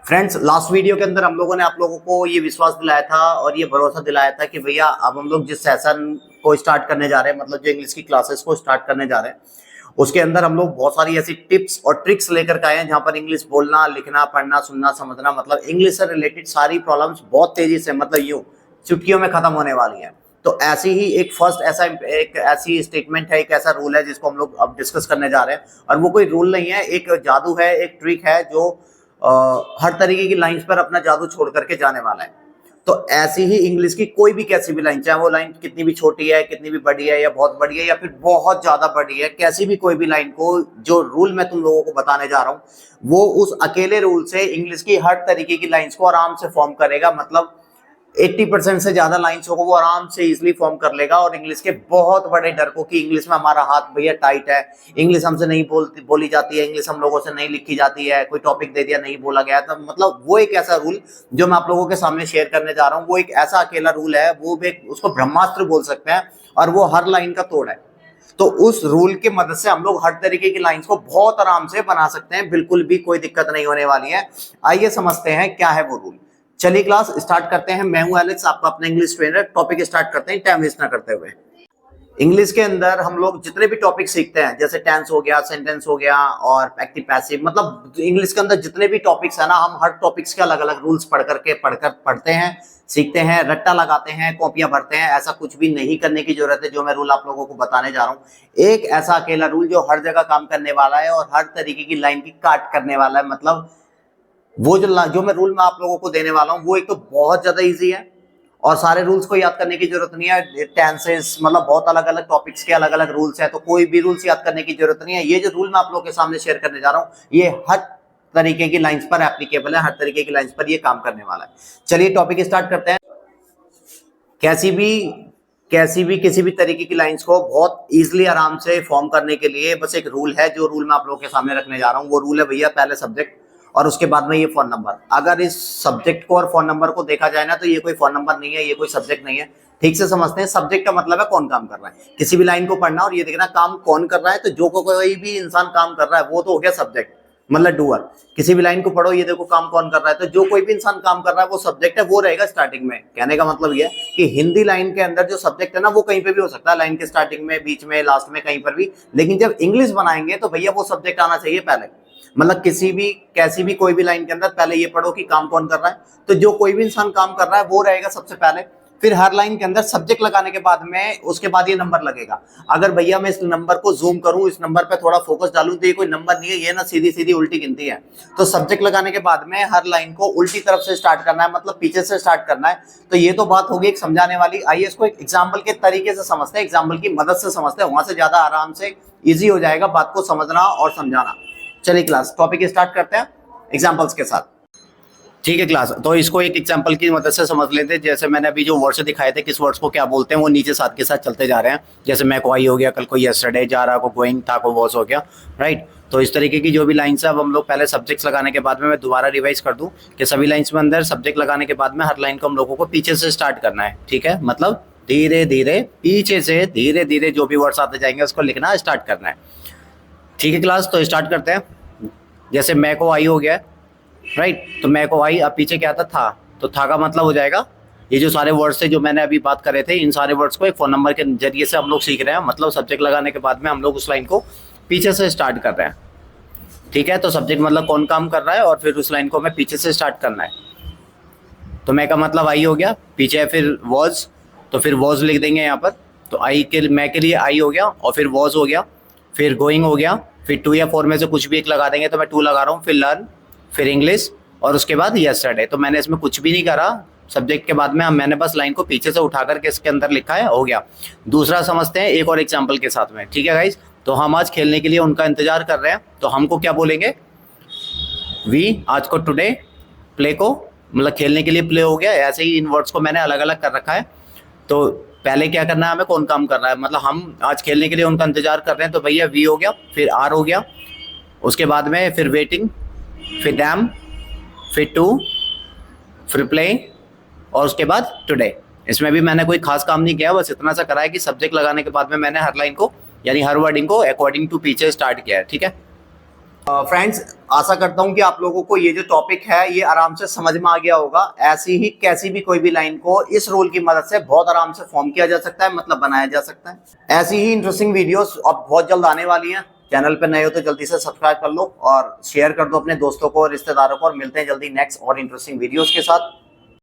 Friends, last video के अंदर हम लोगों ने आप लोगों को ये विश्वास दिलाया था और ये भरोसा दिलाया था कि भैया अब हम लोग जिस सेशन को स्टार्ट करने जा रहे हैं, मतलब जो इंग्लिश की क्लासेस को स्टार्ट करने जा रहे हैं, उसके अंदर हम लोग बहुत सारी ऐसी टिप्स और ट्रिक्स लेकर के आए हैं जहां पर इंग्लिश बोलना, लिखना, पढ़ना, सुनना, समझना, मतलब इंग्लिश से रिलेटेड सारी प्रॉब्लम्स बहुत तेजी से, मतलब यूं चुटकियों में खत्म होने वाली है। तो ऐसी ही एक ऐसी स्टेटमेंट है, एक ऐसा रूल है जिसको हम लोग अब डिस्कस करने जा रहे हैं। और वो कोई रूल नहीं है, एक जादू है, एक ट्रिक है जो हर तरीके की लाइंस पर अपना जादू छोड़ करके जाने वाला है। तो ऐसी ही इंग्लिश की कोई भी कैसी भी लाइन, चाहे वो लाइन कितनी भी छोटी है, कितनी भी बड़ी है, या बहुत बड़ी है, या फिर बहुत ज्यादा बड़ी है, कैसी भी कोई भी लाइन को, जो रूल मैं तुम लोगों को बताने जा रहा हूं वो उस अकेले रूल से इंग्लिश की हर तरीके की लाइंस को आराम से फॉर्म करेगा। मतलब 80% से ज्यादा लाइंस को वो आराम से इजीली फॉर्म कर लेगा। और इंग्लिश के बहुत बड़े डर को कि इंग्लिश में हमारा हाथ भैया टाइट है, इंग्लिश हमसे नहीं बोली जाती है, इंग्लिश हम लोगों से नहीं लिखी जाती है, कोई टॉपिक दे दिया नहीं बोला गया, तो मतलब वो एक ऐसा रूल जो मैं आप लोगों के सामने शेयर करने जा रहा हूँ, वो एक ऐसा अकेला रूल है, वो भी उसको ब्रह्मास्त्र बोल सकते हैं, और वो हर लाइन का तोड़ है। तो उस रूल की मदद से हम लोग हर तरीके की लाइंस को बहुत आराम से बना सकते हैं, बिल्कुल भी कोई दिक्कत नहीं होने वाली है। आइए समझते हैं क्या है वो रूल। चलिए क्लास स्टार्ट करते हैं। मैं हूं एलेक्स, आपका अपना इंग्लिश ट्रेनर। टॉपिक स्टार्ट करते हैं टाइम वेस्ट ना करते हुए। इंग्लिश के अंदर हम लोग जितने भी टॉपिक सीखते हैं, जैसे टेंस हो गया, सेंटेंस हो गया और एक्टिव पैसिव, मतलब इंग्लिश के अंदर जितने भी टॉपिक्स है ना, हम हर टॉपिक्स के अलग अलग रूल्स पढ़ते हैं, सीखते हैं, रट्टा लगाते हैं, कॉपियां भरते हैं। ऐसा कुछ भी नहीं करने की जरूरत है जो मैं रूल आप लोगों को बताने जा रहा हूँ। एक ऐसा अकेला रूल जो हर जगह काम करने वाला है और हर तरीके की लाइन की काट करने वाला है। मतलब वो जो मैं रूल में आप लोगों को देने वाला हूँ वो एक तो बहुत ज्यादा इजी है और सारे रूल्स को याद करने की जरूरत नहीं है। टेंसेस, मतलब बहुत अलग अलग टॉपिक्स के अलग अलग रूल्स हैं, तो कोई भी रूल्स याद करने की जरूरत नहीं है। ये जो रूल मैं आप लोगों के सामने शेयर करने जा रहा हूँ ये हर तरीके की लाइंस पर एप्लीकेबल है, हर तरीके की लाइंस पर ये काम करने वाला है। चलिए टॉपिक स्टार्ट करते हैं। कैसी भी किसी भी तरीके की लाइंस को बहुत इजीली आराम से फॉर्म करने के लिए बस एक रूल है, जो रूल मैं आप लोगों के सामने रखने जा रहा हूँ। वो रूल है भैया, पहले सब्जेक्ट और उसके बाद में ये फोन नंबर। अगर इस सब्जेक्ट को और फोन नंबर को देखा जाए ना, तो ये कोई फोन नंबर नहीं है, ये कोई सब्जेक्ट नहीं है। ठीक से समझते हैं। सब्जेक्ट का मतलब है कौन काम कर रहा है। किसी भी लाइन को पढ़ना और ये देखना काम कौन कर रहा है, तो जो कोई भी इंसान काम कर रहा है वो तो हो गया सब्जेक्ट, मतलब डूअर। किसी भी लाइन को पढ़ो, ये देखो काम कौन कर रहा है, तो जो कोई भी इंसान काम कर रहा है वो सब्जेक्ट है, वो रहेगा स्टार्टिंग में। कहने का मतलब ये है कि हिंदी लाइन के अंदर जो सब्जेक्ट है ना, वो कहीं पे भी हो सकता है, लाइन के स्टार्टिंग में, बीच में, लास्ट में, कहीं पर भी। लेकिन जब इंग्लिश बनाएंगे तो भैया वो सब्जेक्ट आना चाहिए पहले। मतलब किसी भी कैसी भी कोई भी लाइन के अंदर पहले ये पढ़ो कि काम कौन कर रहा है, तो जो कोई भी इंसान काम कर रहा है वो रहेगा सबसे पहले। फिर हर लाइन के अंदर सब्जेक्ट लगाने के बाद में उसके बाद ये नंबर लगेगा। अगर भैया मैं इस नंबर को जूम करूं, इस नंबर पे थोड़ा फोकस डालूं, तो ये कोई नंबर नहीं है, ये ना सीधी सीधी उल्टी गिनती है। तो सब्जेक्ट लगाने के बाद में हर लाइन को उल्टी तरफ से स्टार्ट करना है, मतलब पीछे से स्टार्ट करना है। तो ये तो बात होगी एक समझाने वाली। आइए इसको एक एग्जाम्पल के तरीके से समझते हैं, एग्जाम्पल की मदद से समझते हैं, वहां से ज्यादा आराम से ईजी हो जाएगा बात को समझना और समझाना। चलिए क्लास टॉपिक स्टार्ट करते हैं एग्जाम्पल्स के साथ। ठीक है क्लास, तो इसको एक एग्जांपल की मदद से समझ लेते हैं। जैसे मैंने अभी जो वर्ड्स दिखाए थे, किस वर्ड्स को क्या बोलते हैं, वो नीचे साथ के साथ चलते जा रहे हैं। जैसे मैं को आई हो गया, कल को यस्टरडे, जा रहा को गोइंग, था को वॉज हो गया, राइट। तो इस तरीके की जो भी लाइन्स है, अब हम लोग पहले सब्जेक्ट्स लगाने के बाद में, मैं दोबारा रिवाइज कर दूं कि सभी लाइन्स में अंदर सब्जेक्ट लगाने के बाद में हर लाइन को हम लोगों को पीछे से स्टार्ट करना है। ठीक है, मतलब धीरे धीरे पीछे से धीरे धीरे जो भी वर्ड्स आते जाएंगे उसको लिखना स्टार्ट करना है। ठीक है क्लास, तो स्टार्ट करते हैं। जैसे मैं को आई हो गया, राइट। तो मैं को आई, अब पीछे क्या था तो था का मतलब हो जाएगा ये जो सारे वर्ड्स थे जो मैंने अभी बात करे थे, इन सारे वर्ड्स को एक फोन नंबर के जरिए से हम लोग सीख रहे हैं। मतलब सब्जेक्ट लगाने के बाद में हम लोग उस लाइन को पीछे से स्टार्ट कर रहे हैं। ठीक है, तो सब्जेक्ट मतलब कौन काम कर रहा है और फिर उस लाइन को हमें पीछे से स्टार्ट करना है। तो मैं का मतलब आई हो गया, पीछे है फिर वॉज, तो फिर वॉज लिख देंगे यहाँ पर। तो आई के मैं के लिए आई हो गया, और फिर वॉज हो गया, फिर गोइंग हो गया, फिर 2 या 4 में से कुछ भी एक लगा देंगे, तो मैं 2 लगा रहा हूँ। फिर लर्न, फिर इंग्लिश, और उसके बाद यस्टरडे। तो मैंने इसमें कुछ भी नहीं करा सब्जेक्ट के बाद में, मैंने बस लाइन को पीछे से उठा करके इसके अंदर लिखा है, हो गया। दूसरा समझते हैं एक और एग्जाम्पल के साथ में। ठीक है गाइज, तो हम आज खेलने के लिए उनका इंतजार कर रहे हैं, तो हमको क्या बोलेंगे, वी, आज को टुडे, प्ले को, मतलब खेलने के लिए प्ले हो गया। ऐसे ही इन वर्ड्स को मैंने अलग अलग कर रखा है। तो पहले क्या करना है, हमें कौन काम कर रहा है, मतलब हम आज खेलने के लिए उनका इंतजार कर रहे हैं, तो भैया वी हो गया, फिर आर हो गया, उसके बाद में फिर वेटिंग, फिर डैम, फिर टू, फिर प्ले, और उसके बाद टुडे। इसमें भी मैंने कोई खास काम नहीं किया, बस इतना सा करा है कि सब्जेक्ट लगाने के बाद में मैंने हर लाइन को, यानी हर वर्डिंग को अकॉर्डिंग टू पीछे स्टार्ट किया है। ठीक है, फ्रेंड्स, आशा करता हूं कि आप लोगों को ये जो टॉपिक है ये आराम से समझ में आ गया होगा। ऐसी ही कैसी भी कोई भी लाइन को इस रूल की मदद से बहुत आराम से फॉर्म किया जा सकता है, मतलब बनाया जा सकता है। ऐसी ही इंटरेस्टिंग वीडियोस अब बहुत जल्द आने वाली हैं। चैनल पर नए हो तो जल्दी से सब्सक्राइब कर लो और शेयर कर दो अपने दोस्तों को, रिश्तेदारों को, और मिलते हैं जल्दी नेक्स्ट और इंटरेस्टिंग वीडियोस के साथ।